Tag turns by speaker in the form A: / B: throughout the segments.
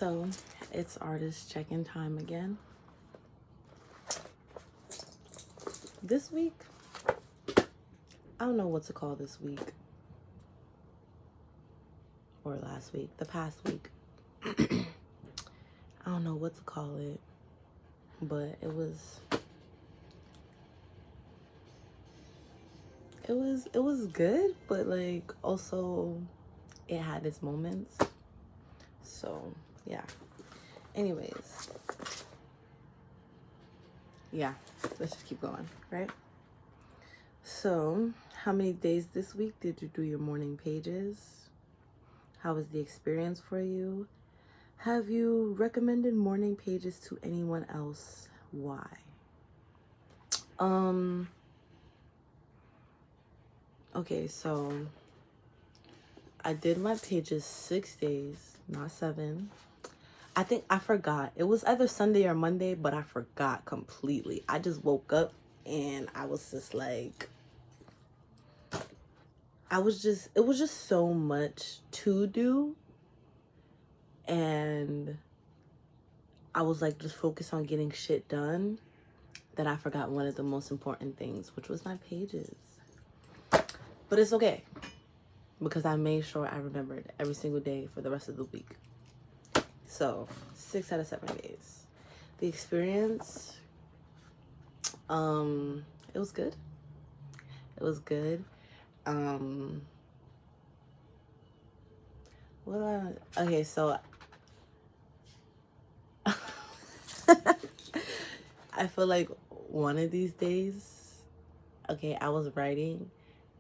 A: So it's artist check-in time again. This week, I don't know what to call this week. Or last week, the past week. I don't know what to call it. But it was good, but like also it had its moments. So yeah. Anyways. Yeah, let's just keep going, right? So, how many days this week did you do your morning pages? How was the experience for you? Have you recommended morning pages to anyone else? Why? Okay, so I did my pages 6 days, not 7. I think I forgot. It was either Sunday or Monday, but I forgot completely. I just woke up and I was just like, it was just so much to do. And I was like just focused on getting shit done that I forgot one of the most important things, which was my pages. But it's okay because I made sure I remembered every single day for the rest of the week. So 6 out of 7 days. The experience, it was good. It was good. Okay, so I feel like one of these days, okay, I was writing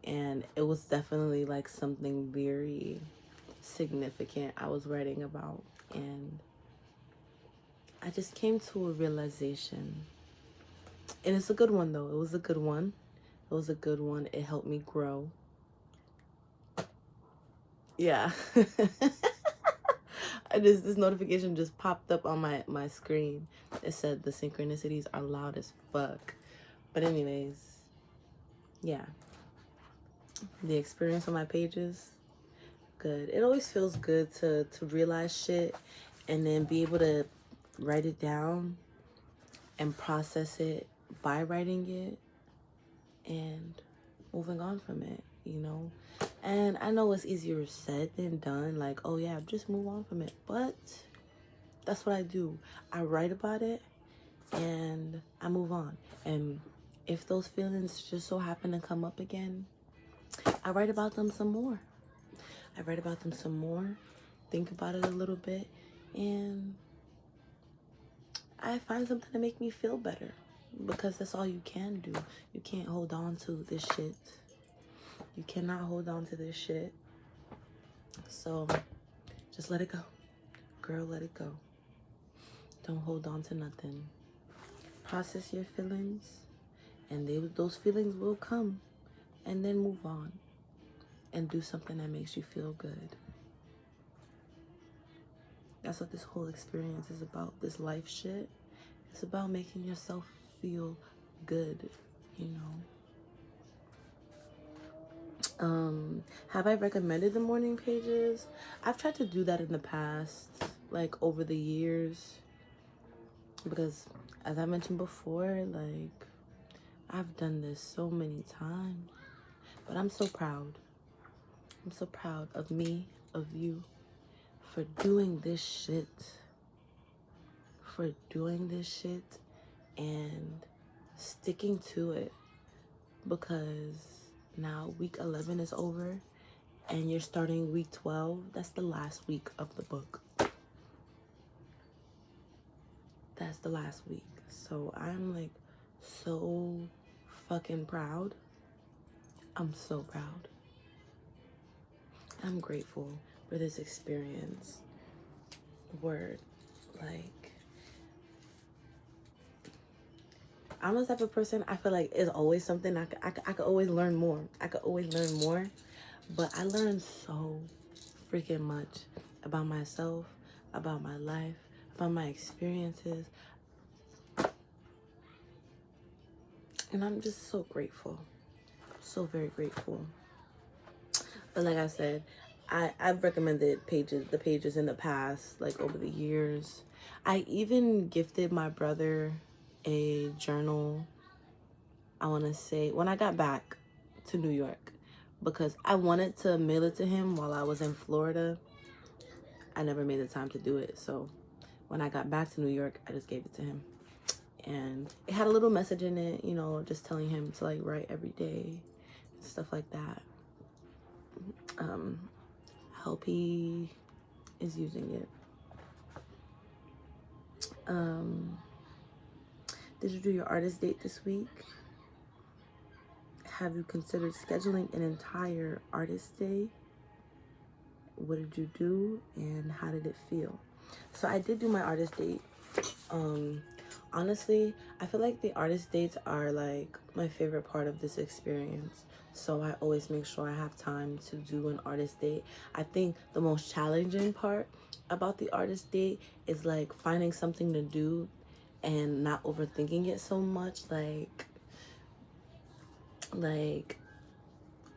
A: and it was definitely like something very significant I was writing about, and I just came to a realization. And it's a good one though. It was a good one. It was a good one. It helped me grow. Yeah. This notification just popped up on my screen. It said the synchronicities are loud as fuck. But anyways, yeah. The experience on my pages, good. It always feels good to realize shit and then be able to write it down and process it by writing it and moving on from it, you know? And I know it's easier said than done, like, oh yeah, just move on from it. But that's what I do. I write about it and I move on. And if those feelings just so happen to come up again, I write about them some more. I write about them some more, think about it a little bit, and I find something to make me feel better, because that's all you can do. You can't hold on to this shit. You cannot hold on to this shit. So just let it go. Girl, let it go. Don't hold on to nothing. Process your feelings, and those feelings will come, and then move on and do something that makes you feel good. That's what this whole experience is about. This life shit. It's about making yourself feel good, you know. Have I recommended the morning pages? I've tried to do that in the past, like over the years, because as I mentioned before, like I've done this so many times, but I'm so proud. I'm so proud of me, of you, for doing this shit. For doing this shit and sticking to it, because now week 11 is over and you're starting week 12. That's the last week of the book. That's the last week. So I'm like so fucking proud. I'm so proud. I'm grateful for this experience. Word. Like, I'm the type of person, I feel like it's always something I could always learn more. I could always learn more. But I learned so freaking much about myself, about my life, about my experiences. And I'm just so grateful. So very grateful. But like I said, I've recommended the pages in the past, like over the years. I even gifted my brother a journal, I want to say, when I got back to New York, because I wanted to mail it to him while I was in Florida. I never made the time to do it. So when I got back to New York, I just gave it to him. And it had a little message in it, you know, just telling him to like write every day, stuff like that. Hope he is using it. Did you do your artist date this week? Have you considered scheduling an entire artist day? What did you do and how did it feel? So I did do my artist date. Honestly, I feel like the artist dates are like my favorite part of this experience. So I always make sure I have time to do an artist date. I think the most challenging part about the artist date is like finding something to do and not overthinking it so much. Like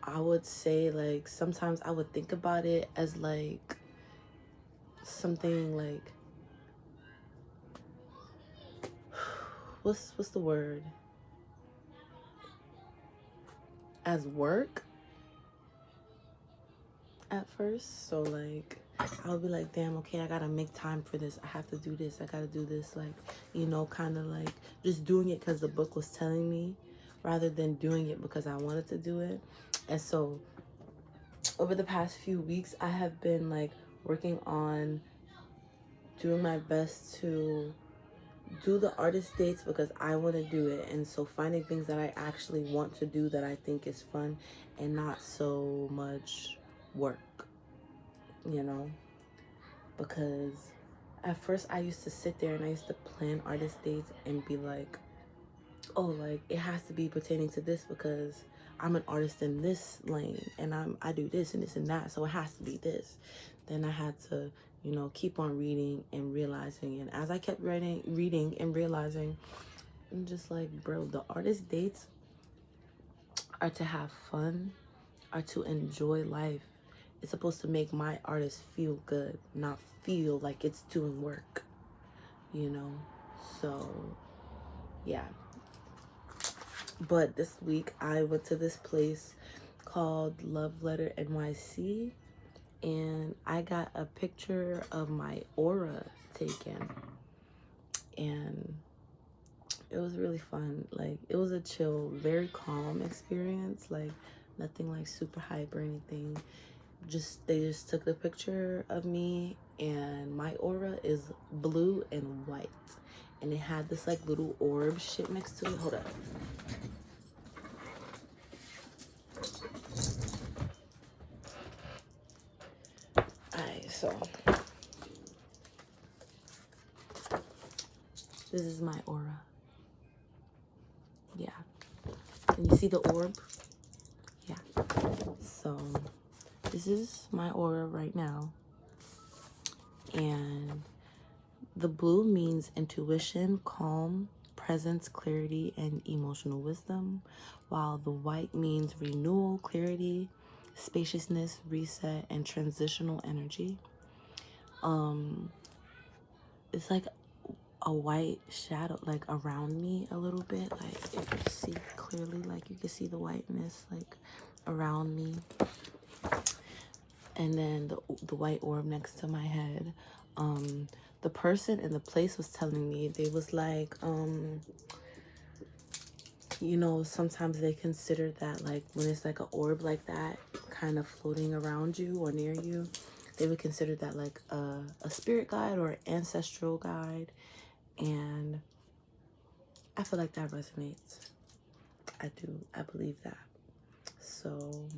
A: I would say, like, sometimes I would think about it as like something like, what's the word, as work at first. So like I'll be like, damn, okay, I gotta make time for this, I have to do this, I gotta do this, like, you know, kind of like just doing it because the book was telling me rather than doing it because I wanted to do it. And so over the past few weeks I have been like working on doing my best to do the artist dates because I want to do it. And so finding things that I actually want to do that I think is fun and not so much work, you know, because at first I used to sit there and I used to plan artist dates and be like, oh, like it has to be pertaining to this because I'm an artist in this lane and I do this and this and that, so it has to be this. Then I had to, you know, keep on reading and realizing, and as I kept reading and realizing, I'm just like, bro, the artist dates are to have fun, are to enjoy life. It's supposed to make my artist feel good, not feel like it's doing work, you know? So, yeah. But this week I went to this place called Love Letter NYC and I got a picture of my aura taken. And it was really fun. Like, it was a chill, very calm experience. Like, nothing like super hype or anything. They just took the picture of me and my aura is blue and white. And it had this like little orb shit next to it. Hold up. Alright, so this is my aura. Yeah. And you see the orb? Yeah. So this is my aura right now. And the blue means intuition, calm, presence, clarity, and emotional wisdom, while the white means renewal, clarity, spaciousness, reset, and transitional energy. It's like a white shadow like around me a little bit, like if you can see clearly, like you can see the whiteness like around me, and then the white orb next to my head. The person in the place was telling me, they was like, you know, sometimes they consider that like when it's like an orb like that kind of floating around you or near you, they would consider that like a spirit guide or an ancestral guide. And I feel like that resonates. I believe that. So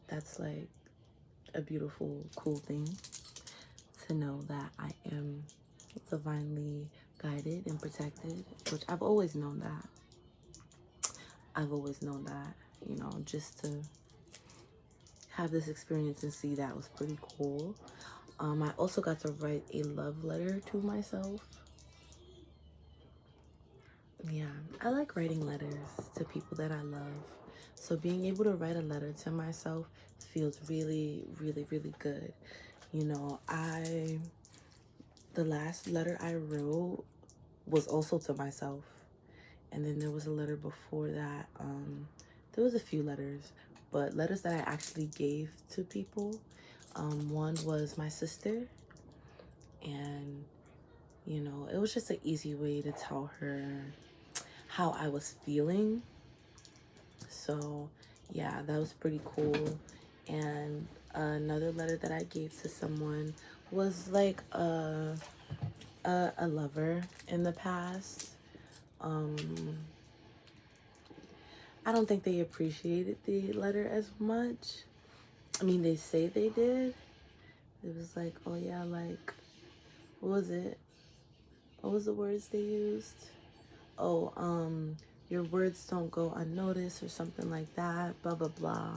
A: that's like a beautiful, cool thing to know that I am divinely guided and protected, which I've always known that. You know, just to have this experience and see that was pretty cool. I also got to write a love letter to myself. Yeah, I like writing letters to people that I love. So being able to write a letter to myself feels really, really, really good. You know, the last letter I wrote was also to myself. And then there was a letter before that. There was a few letters, but letters that I actually gave to people. One was my sister, and you know, it was just an easy way to tell her how I was feeling. So yeah, that was pretty cool. And another letter that I gave to someone was like a lover in the past. I don't think they appreciated the letter as much. I mean, they say they did. It was like, oh yeah, like, what was it? What was the words they used? Oh, your words don't go unnoticed or something like that, blah, blah, blah.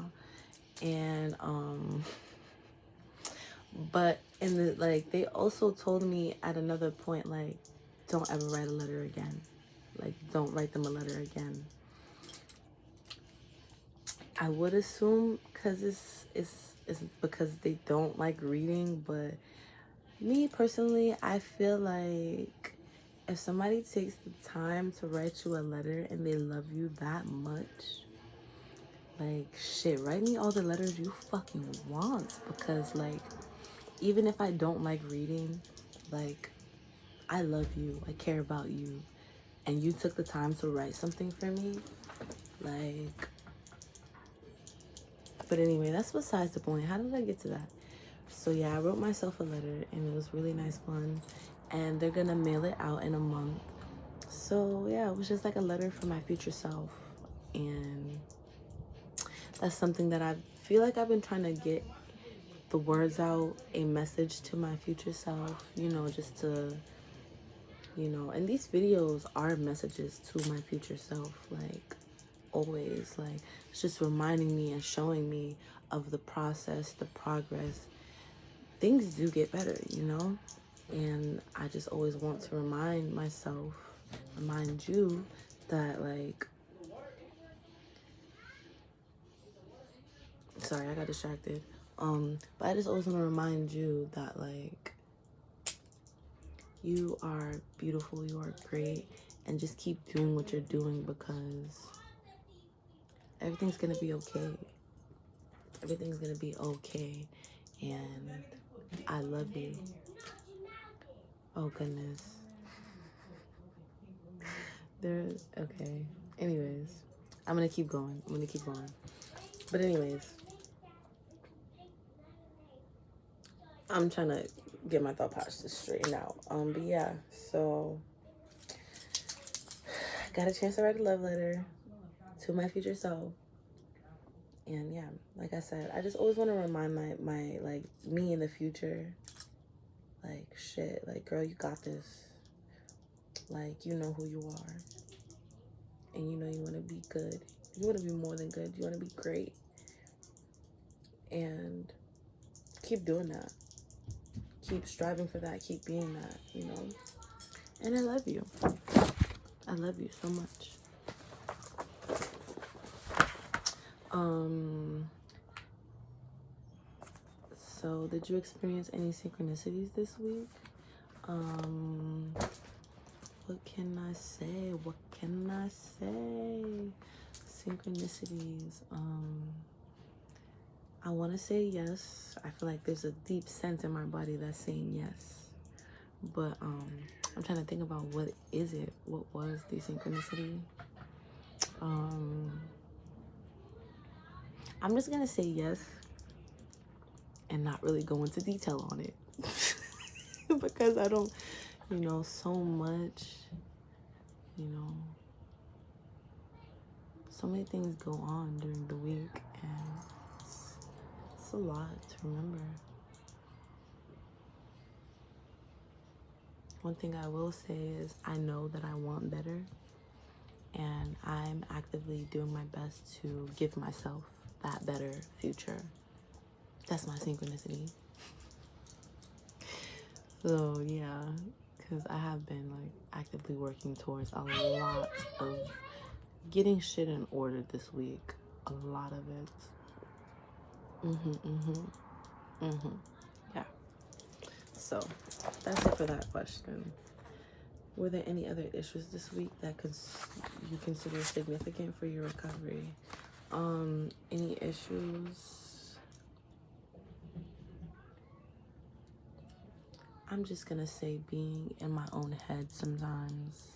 A: And, but in the, like, they also told me at another point, like, don't ever write a letter again. Like, don't write them a letter again. I would assume because it's because they don't like reading, but me personally, I feel like if somebody takes the time to write you a letter and they love you that much, like shit, write me all the letters you fucking want, because like even if I don't like reading, like I love you, I care about you, and you took the time to write something for me, like. But anyway, that's besides the point. How did I get to that? So yeah, I wrote myself a letter and it was a really nice one, and they're gonna mail it out in a month. So yeah, it was just like a letter for my future self, and that's something that I feel like I've been trying to get the words out, a message to my future self, you know, just to, you know, and these videos are messages to my future self, like always, like it's just reminding me and showing me of the process, the progress. Things do get better, you know, and I just always want to remind myself, remind you that like, sorry, I got distracted. But I just always want to remind you that like you are beautiful, you are great, and just keep doing what you're doing, because everything's gonna be okay. Everything's gonna be okay, and I love you. Oh goodness. There's okay. Anyways, I'm gonna keep going. But anyways, I'm trying to get my thought process straightened out. But yeah, so I got a chance to write a love letter to my future self. And yeah, like I said, I just always want to remind my like me in the future, like shit, like girl, you got this. Like you know who you are, and you know you want to be good. You want to be more than good. You want to be great, and keep doing that. Keep striving for that. Keep being that. You know. And I love you. I love you so much. So did you experience any synchronicities this week? What can I say? What can I say? Synchronicities. I want to say yes. I feel like there's a deep sense in my body that's saying yes. But I'm trying to think about what is it? What was the synchronicity? I'm just gonna say yes and not really go into detail on it. Because I don't, you know, so much, you know, so many things go on during the week, and it's a lot to remember. One thing I will say is I know that I want better, and I'm actively doing my best to give myself that better future. That's my synchronicity. So yeah, because I have been like actively working towards a lot of getting shit in order this week. a lot of it. Yeah. So that's it for that question. Were there any other issues this week that you consider significant for your recovery? Any issues? I'm just gonna say being in my own head sometimes.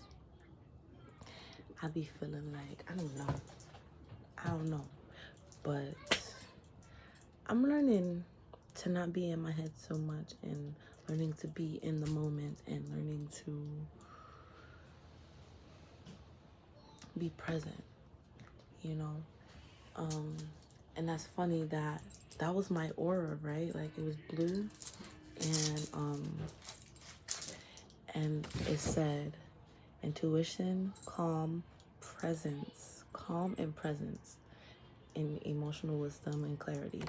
A: I be feeling like, I don't know. But I'm learning to not be in my head so much, and learning to be in the moment, and learning to be present, you know? And that's funny that was my aura, right? Like, it was blue, and it said intuition, calm and presence, in emotional wisdom and clarity.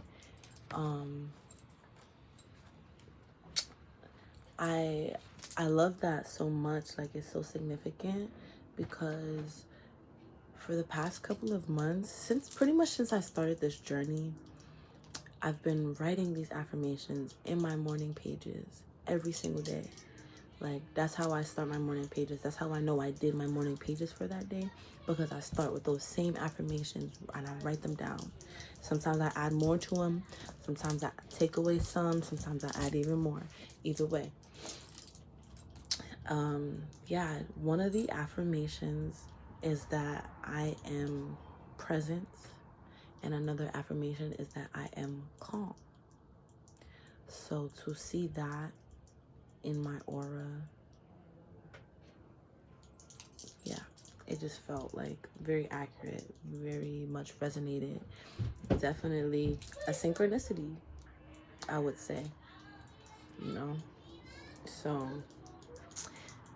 A: I love that so much. Like, it's so significant because for the past couple of months, since I started this journey, I've been writing these affirmations in my morning pages every single day. Like, that's how I start my morning pages. That's how I know I did my morning pages for that day, because I start with those same affirmations and I write them down. Sometimes I add more to them. Sometimes I take away some. Sometimes I add even more. Either way. Yeah, one of the affirmations is that I am present, and another affirmation is that I am calm. So to see that in my aura, yeah, it just felt like very accurate, very much resonated. Definitely a synchronicity, I would say, you know. So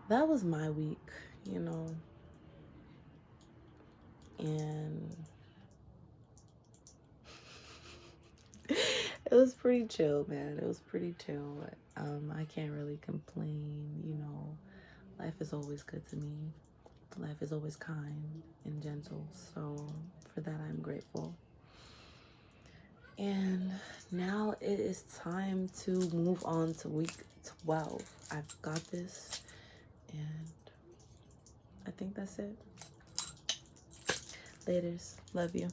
A: that was my week, you know. And it was pretty chill, man. It was pretty chill. I can't really complain, you know. Life is always good to me. Life is always kind and gentle. So for that, I'm grateful. And now it is time to move on to week 12. I've got this. And I think that's it. Laters. Love you.